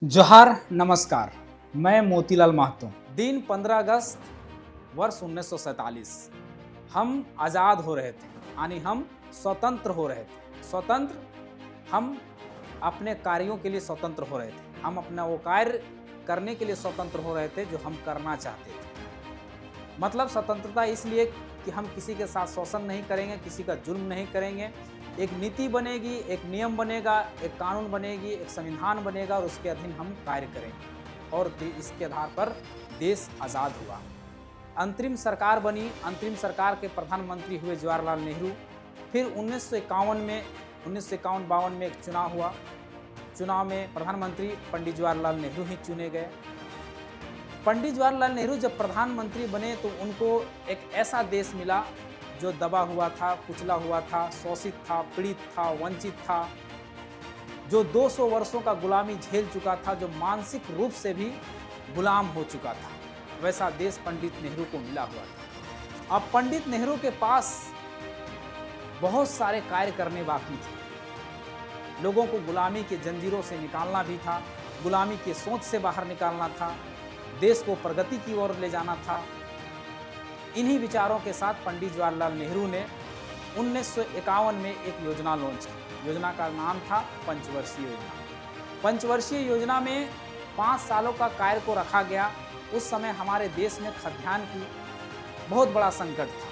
जोहार नमस्कार। मैं मोतीलाल महतो। दिन 15 अगस्त वर्ष 1947 हम आज़ाद हो रहे थे, यानी हम स्वतंत्र हो रहे थे। स्वतंत्र, हम अपने कार्यों के लिए स्वतंत्र हो रहे थे। हम अपना वो कार्य करने के लिए स्वतंत्र हो रहे थे जो हम करना चाहते थे। मतलब स्वतंत्रता इसलिए कि हम किसी के साथ शोषण नहीं करेंगे, किसी का जुल्म नहीं करेंगे। एक नीति बनेगी, एक नियम बनेगा, एक कानून बनेगी, एक संविधान बनेगा और उसके अधीन हम कार्य करेंगे और इसके आधार पर देश आज़ाद हुआ। अंतरिम सरकार बनी। अंतरिम सरकार के प्रधानमंत्री हुए जवाहरलाल नेहरू। फिर 1951-52 में एक चुनाव हुआ। चुनाव में प्रधानमंत्री पंडित जवाहरलाल नेहरू ही चुने गए। पंडित जवाहरलाल नेहरू जब प्रधानमंत्री बने तो उनको एक ऐसा देश मिला जो दबा हुआ था, कुचला हुआ था, शोषित था, पीड़ित था, वंचित था, जो 200 वर्षों का गुलामी झेल चुका था, जो मानसिक रूप से भी गुलाम हो चुका था। वैसा देश पंडित नेहरू को मिला हुआ था। अब पंडित नेहरू के पास बहुत सारे कार्य करने बाकी थे। लोगों को गुलामी के जंजीरों से निकालना भी था, गुलामी के सोच से बाहर निकालना था, देश को प्रगति की ओर ले जाना था। इन्हीं विचारों के साथ पंडित जवाहरलाल नेहरू ने 1951 में एक योजना लॉन्च की। योजना का नाम था पंचवर्षीय योजना। पंचवर्षीय योजना में 5 सालों का कार्य को रखा गया। उस समय हमारे देश में खाद्यान्न की बहुत बड़ा संकट था।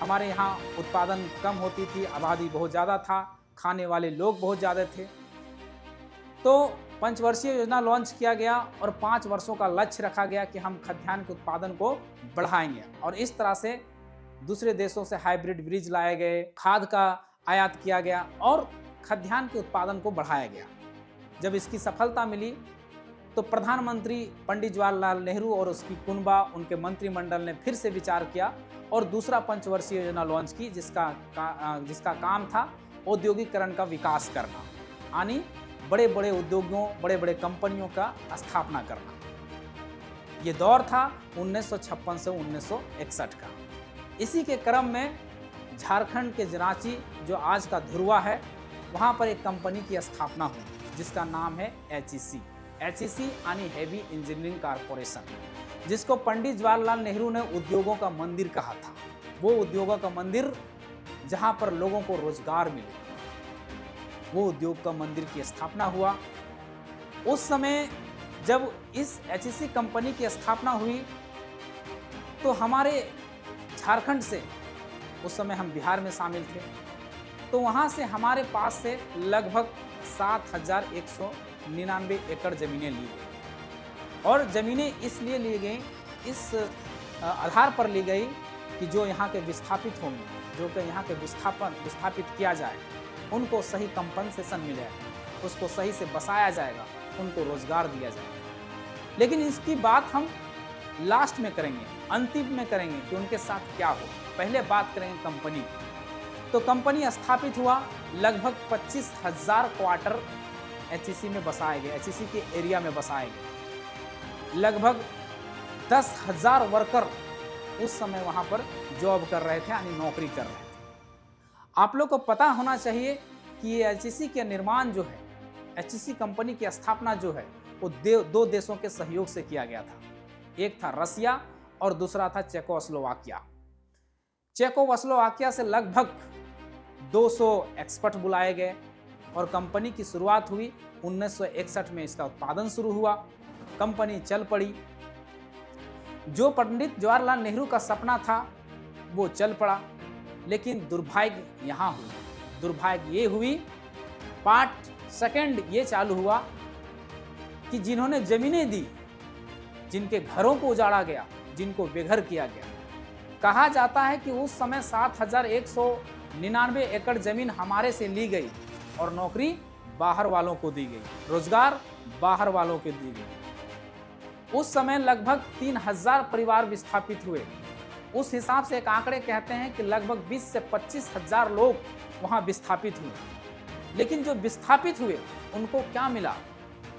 हमारे यहाँ उत्पादन कम होती थी, आबादी बहुत ज़्यादा था, खाने वाले लोग बहुत ज़्यादा थे। तो पंचवर्षीय योजना लॉन्च किया गया और 5 वर्षों का लक्ष्य रखा गया कि हम खाद्यान्न के उत्पादन को बढ़ाएंगे। और इस तरह से दूसरे देशों से हाइब्रिड बीज लाए गए, खाद का आयात किया गया और खाद्यान्न के उत्पादन को बढ़ाया गया। जब इसकी सफलता मिली तो प्रधानमंत्री पंडित जवाहरलाल नेहरू और उसकी कुनबा, उनके मंत्रिमंडल ने फिर से विचार किया और दूसरा पंचवर्षीय योजना लॉन्च की, जिसका काम था औद्योगिकरण का विकास करना, यानी बड़े बड़े उद्योगों, बड़े बड़े कंपनियों का स्थापना करना। ये दौर था 1956 से 1961 का। इसी के क्रम में झारखंड के रांची, जो आज का ध्रुवा है, वहाँ पर एक कंपनी की स्थापना हुई जिसका नाम है HEC। HEC यानी हैवी इंजीनियरिंग कॉरपोरेशन, जिसको पंडित जवाहरलाल नेहरू ने उद्योगों का मंदिर कहा था। वो उद्योगों का मंदिर जहाँ पर लोगों को रोजगार मिले, वो उद्योग का मंदिर की स्थापना हुआ। उस समय जब इस HEC कंपनी की स्थापना हुई तो हमारे झारखंड से, उस समय हम बिहार में शामिल थे, तो वहाँ से हमारे पास से लगभग 7,199 एकड़ ज़मीनें ली गई। और ज़मीनें इसलिए ली गई, इस आधार पर ली गई कि जो यहाँ के विस्थापित होंगे, जो कि यहाँ के विस्थापित किया जाए, उनको सही कंपनसेशन मिलेगा, उसको सही से बसाया जाएगा, उनको रोजगार दिया जाएगा। लेकिन इसकी बात हम लास्ट में करेंगे, अंतिम में करेंगे कि उनके साथ क्या हो। पहले बात करेंगे कंपनी की। तो कंपनी स्थापित हुआ, लगभग 25,000 क्वार्टर HEC में बसाए गए, HEC के एरिया में बसाए गए। लगभग 10,000 वर्कर उस समय वहाँ पर जॉब कर रहे थे, यानी नौकरी कर रहे थे। आप लोग को पता होना चाहिए कि ये HEC के निर्माण जो है, HEC कंपनी की स्थापना जो है, वो 2 देशों के सहयोग से किया गया था। एक था रसिया और दूसरा था चेकोस्लोवाकिया। चेकोस्लोवाकिया से लगभग 200 एक्सपर्ट बुलाए गए और कंपनी की शुरुआत हुई। 1961 में इसका उत्पादन शुरू हुआ, कंपनी चल पड़ी। जो पंडित जवाहरलाल नेहरू का सपना था वो चल पड़ा, लेकिन दुर्भाग्य यहाँ हुई। दुर्भाग्य ये हुई, पार्ट सेकंड ये चालू हुआ कि जिन्होंने जमीनें दी, जिनके घरों को उजाड़ा गया, जिनको बेघर किया गया, कहा जाता है कि उस समय 7,199 एकड़ जमीन हमारे से ली गई और नौकरी बाहर वालों को दी गई, रोजगार बाहर वालों को दी गई। उस समय लगभग 3,000 परिवार विस्थापित हुए। उस हिसाब से एक आंकड़े कहते हैं कि लगभग 20 से 25,000 लोग वहां विस्थापित हुए। लेकिन जो विस्थापित हुए उनको क्या मिला?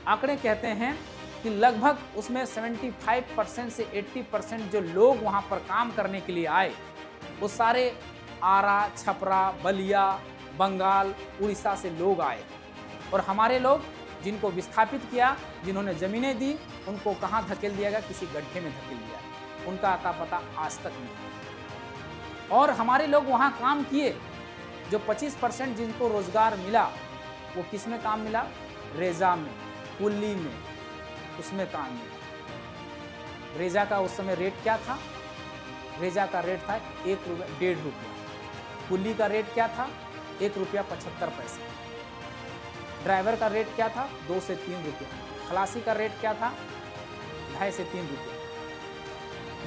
आंकड़े कहते हैं कि लगभग उसमें 75% से 80% जो लोग वहां पर काम करने के लिए आए, वो सारे आरा, छपरा, बलिया, बंगाल, उड़ीसा से लोग आए। और हमारे लोग जिनको विस्थापित किया, जिन्होंने ज़मीनें दी, उनको कहाँ धकेल दिया गया? किसी गड्ढे में धकेल दिया। उनका अता पता आज तक नहीं है। और हमारे लोग वहाँ काम किए, जो 25% जिनको रोजगार मिला, वो किस में काम मिला? रेजा में, कुल्ली में, उसमें काम मिला। रेजा का उस समय रेट क्या था? रेजा का रेट था 1 रुपया 1.5 रुपया। कुल्ली का रेट क्या था? 1 रुपया 75 पैसे। ड्राइवर का रेट क्या था? 2 से 3 रुपया। खलासी का रेट क्या था? 2.5 से 3 रुपया।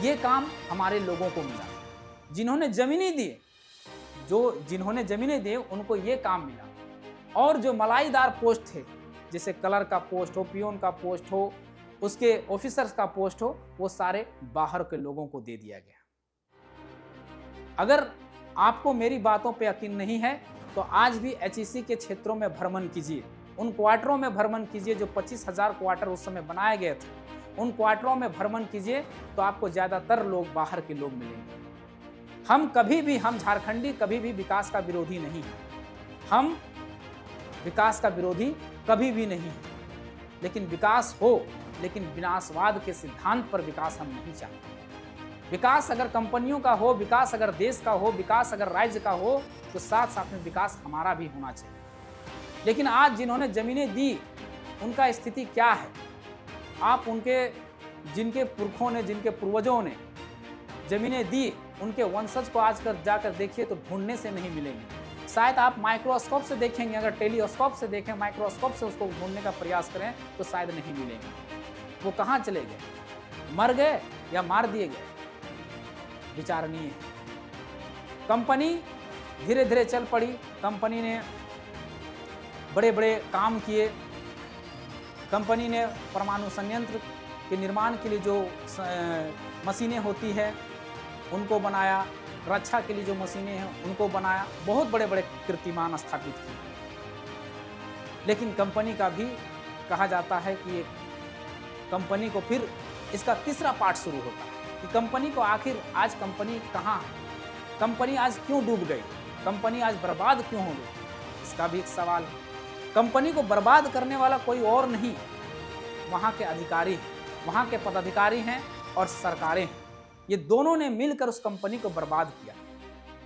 ये काम हमारे लोगों को मिला, जिन्होंने जमीनें दी, जिन्होंने जमीनें दी उनको ये काम मिला। और जो मलाईदार पोस्ट थे, जैसे कलर का पोस्ट हो, पियोन का पोस्ट हो, उसके ऑफिसर्स का पोस्ट हो, वो सारे बाहर के लोगों को दे दिया गया। अगर आपको मेरी बातों पे यकीन नहीं है तो आज भी एचईसी के क्षेत्रों में भ्रमण कीजिए, उन क्वार्टरों में भ्रमण कीजिए जो 25,000 क्वार्टर उस समय बनाए गए थे। उन क्वार्टरों में भ्रमण कीजिए तो आपको ज़्यादातर लोग बाहर के लोग मिलेंगे। हम झारखंडी कभी भी विकास का विरोधी नहीं है, हम विकास का विरोधी कभी भी नहीं है, लेकिन विकास हो, लेकिन विनाशवाद के सिद्धांत पर विकास हम नहीं चाहते। विकास अगर कंपनियों का हो, विकास अगर देश का हो, विकास अगर राज्य का हो, तो साथ साथ में विकास हमारा भी होना चाहिए। लेकिन आज जिन्होंने जमीनें दी, उनका स्थिति क्या है? आप जिनके पुरखों ने, जिनके पूर्वजों ने जमीनें दी, उनके वंशज को आज जाकर देखिए तो ढूंढने से नहीं मिलेंगे। शायद आप माइक्रोस्कोप से देखेंगे, अगर टेलीस्कोप से देखें, माइक्रोस्कोप से उसको ढूंढने का प्रयास करें तो शायद नहीं मिलेंगे। वो कहाँ चले गए? मर गए या मार दिए गए? विचारणीय है। कंपनी धीरे धीरे चल पड़ी, कंपनी ने बड़े बड़े काम किए, कंपनी ने परमाणु संयंत्र के निर्माण के लिए जो मशीनें होती है उनको बनाया, रक्षा के लिए जो मशीनें हैं उनको बनाया, बहुत बड़े बड़े कीर्तिमान स्थापित किए। लेकिन कंपनी का भी कहा जाता है कि एक कंपनी को फिर इसका तीसरा पार्ट शुरू होता है कि कंपनी को आखिर आज कंपनी कहाँ है, कंपनी आज क्यों डूब गई, कंपनी आज बर्बाद क्यों हो गई, इसका भी एक सवाल है। कंपनी को बर्बाद करने वाला कोई और नहीं, वहाँ के अधिकारी हैं, वहाँ के पदाधिकारी हैं और सरकारें हैं। ये दोनों ने मिलकर उस कंपनी को बर्बाद किया।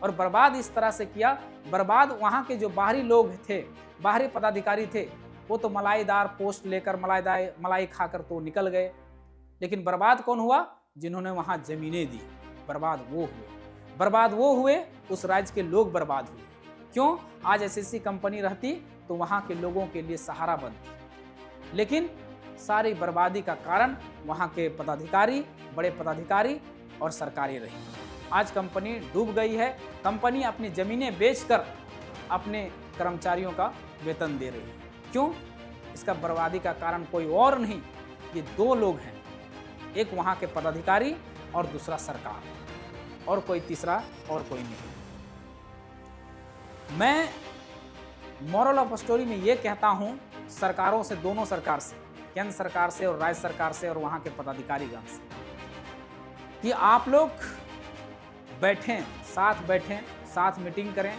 और बर्बाद इस तरह से किया, बर्बाद वहाँ के जो बाहरी लोग थे, बाहरी पदाधिकारी थे, वो तो मलाईदार पोस्ट लेकर मलाई खाकर तो निकल गए। लेकिन बर्बाद कौन हुआ? जिन्होंने वहाँ जमीनें दी, बर्बाद वो हुए। बर्बाद वो हुए, उस राज्य के लोग बर्बाद हुए। क्यों? आज एचईसी कंपनी रहती तो वहाँ के लोगों के लिए सहारा बनती, लेकिन सारी बर्बादी का कारण वहाँ के पदाधिकारी, बड़े पदाधिकारी और सरकारें रही। आज कंपनी डूब गई है। कंपनी अपनी ज़मीनें बेचकर अपने कर्मचारियों का वेतन दे रही है। क्यों? इसका बर्बादी का कारण कोई और नहीं, ये दो लोग हैं, एक वहाँ के पदाधिकारी और दूसरा सरकार, और कोई तीसरा और कोई नहीं। मैं मॉरल ऑफ स्टोरी में ये कहता हूँ सरकारों से, दोनों सरकार से, केंद्र सरकार से और राज्य सरकार से और वहाँ के पदाधिकारीगण से, कि आप लोग बैठें, साथ मीटिंग करें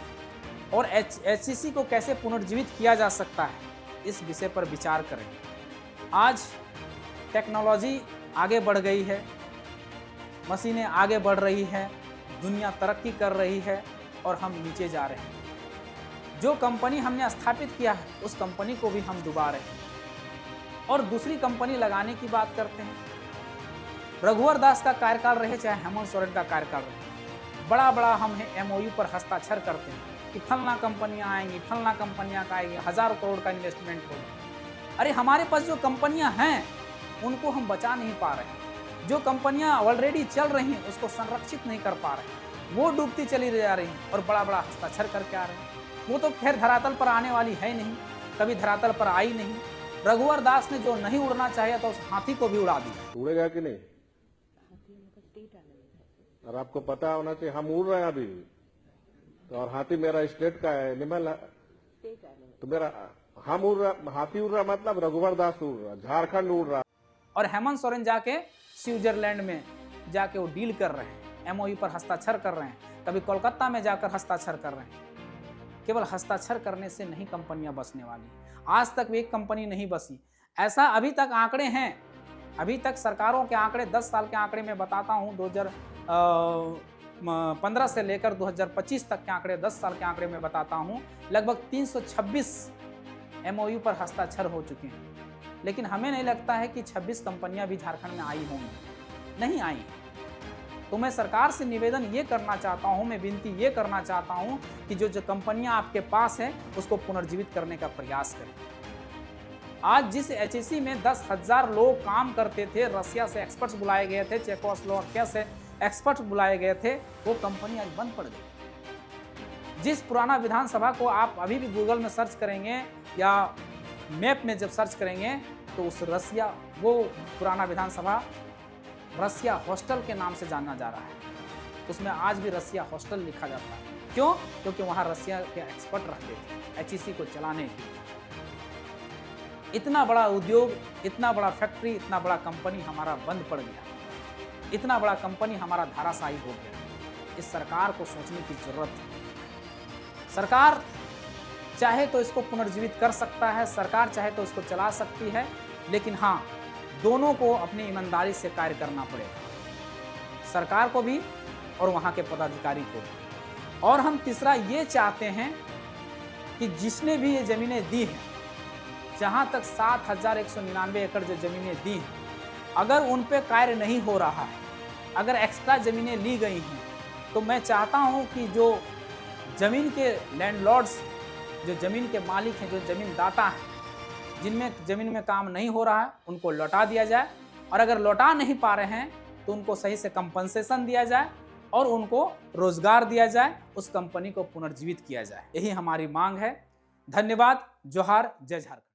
और एचईसी को कैसे पुनर्जीवित किया जा सकता है, इस विषय पर विचार करें। आज टेक्नोलॉजी आगे बढ़ गई है, मशीनें आगे बढ़ रही हैं, दुनिया तरक्की कर रही है और हम नीचे जा रहे हैं। जो कंपनी हमने स्थापित किया है उस कंपनी को भी हम डुबा रहे हैं और दूसरी कंपनी लगाने की बात करते हैं। रघुवर दास का कार्यकाल रहे चाहे हेमंत सोरेन का कार्यकाल रहे, बड़ा हम एमओयू पर हस्ताक्षर करते हैं कि फलना कंपनियां आएंगी, फलना कंपनियां आएंगी, हज़ारों करोड़ का इन्वेस्टमेंट होगा। अरे हमारे पास जो कंपनियां हैं उनको हम बचा नहीं पा रहे, जो कंपनियां ऑलरेडी चल रही हैं उसको संरक्षित नहीं कर पा रहे, वो डूबती चली जा रही हैं और बड़ा हस्ताक्षर करके आ रहे हैं। वो तो खैर धरातल पर आने वाली है नहीं, कभी धरातल पर आई नहीं। रघुवर दास ने जो नहीं उड़ना चाहिए था उस हाथी को भी उड़ा दिया। उड़ेगा कि नहीं? और आपको पता होना चाहिए हम उड़ रहे हैं अभी तो, और हाथी मेरा स्टेट का है, एनिमल है, तो मेरा हम उड़ रहा, हाथी उड़ रहा मतलब रघुवर दास उड़ रहा, झारखंड उड़ रहा। और हेमंत सोरेन जाके स्विट्जरलैंड में जाके वो डील कर रहे हैं, एमओयू पर हस्ताक्षर कर रहे हैं, कभी कोलकाता में जाकर हस्ताक्षर कर रहे हैं। केवल हस्ताक्षर करने से नहीं कंपनियां बचने वाली। आज तक भी एक कंपनी नहीं बसी। ऐसा अभी तक आंकड़े हैं, अभी तक सरकारों के आंकड़े 10 साल के आंकड़े मैं बताता हूँ, 2015 से लेकर 2025 तक के आंकड़े, 10 साल के आंकड़े में बताता हूँ, लगभग 326 MOU पर हस्ताक्षर हो चुके हैं। लेकिन हमें नहीं लगता है कि 26 कंपनियां भी झारखंड में आई होंगी, नहीं आई। तो मैं सरकार से निवेदन ये करना चाहता हूँ, मैं विनती ये करना चाहता हूँ कि जो कंपनियां आपके पास है उसको पुनर्जीवित करने का प्रयास करें। आज जिस HEC में 10,000 लोग काम करते थे, रसिया से एक्सपर्ट्स बुलाए गए थे, चेकोस्लोवाकिया से एक्सपर्ट्स बुलाए गए थे, वो कंपनी आज बंद पड़ गई। जिस पुराना विधानसभा को आप अभी भी गूगल में सर्च करेंगे या मैप में जब सर्च करेंगे तो उस रसिया, वो पुराना विधानसभा रसिया हॉस्टल के नाम से जाना जा रहा है। उसमें आज भी रसिया हॉस्टल लिखा जाता है। क्यों? क्योंकि वहाँ रसिया के एक्सपर्ट रहते थे HEC को चलाने के लिए। इतना बड़ा उद्योग, इतना बड़ा फैक्ट्री, इतना बड़ा कंपनी हमारा बंद पड़ गया, इतना बड़ा कंपनी हमारा धाराशायी हो गया। इस सरकार को सोचने की जरूरत है। सरकार चाहे तो इसको पुनर्जीवित कर सकता है, सरकार चाहे तो इसको चला सकती है, लेकिन हाँ, दोनों को अपनी ईमानदारी से कार्य करना पड़ेगा, सरकार को भी और वहाँ के पदाधिकारी को भी। और हम तीसरा ये चाहते हैं कि जिसने भी ये ज़मीनें दी हैं, जहाँ तक 7,199 एकड़ जो ज़मीनें दी हैं, अगर उन पे कार्य नहीं हो रहा है, अगर एक्स्ट्रा ज़मीनें ली गई हैं, तो मैं चाहता हूँ कि जो ज़मीन के लैंडलॉर्ड्स, जो ज़मीन के मालिक हैं, जो ज़मीन दाता हैं, जिनमें ज़मीन में काम नहीं हो रहा है, उनको लौटा दिया जाए। और अगर लौटा नहीं पा रहे हैं तो उनको सही से कंपनसेशन दिया जाए और उनको रोजगार दिया जाए, उस कंपनी को पुनर्जीवित किया जाए। यही हमारी मांग है। धन्यवाद। जोहार। जय झारखंड।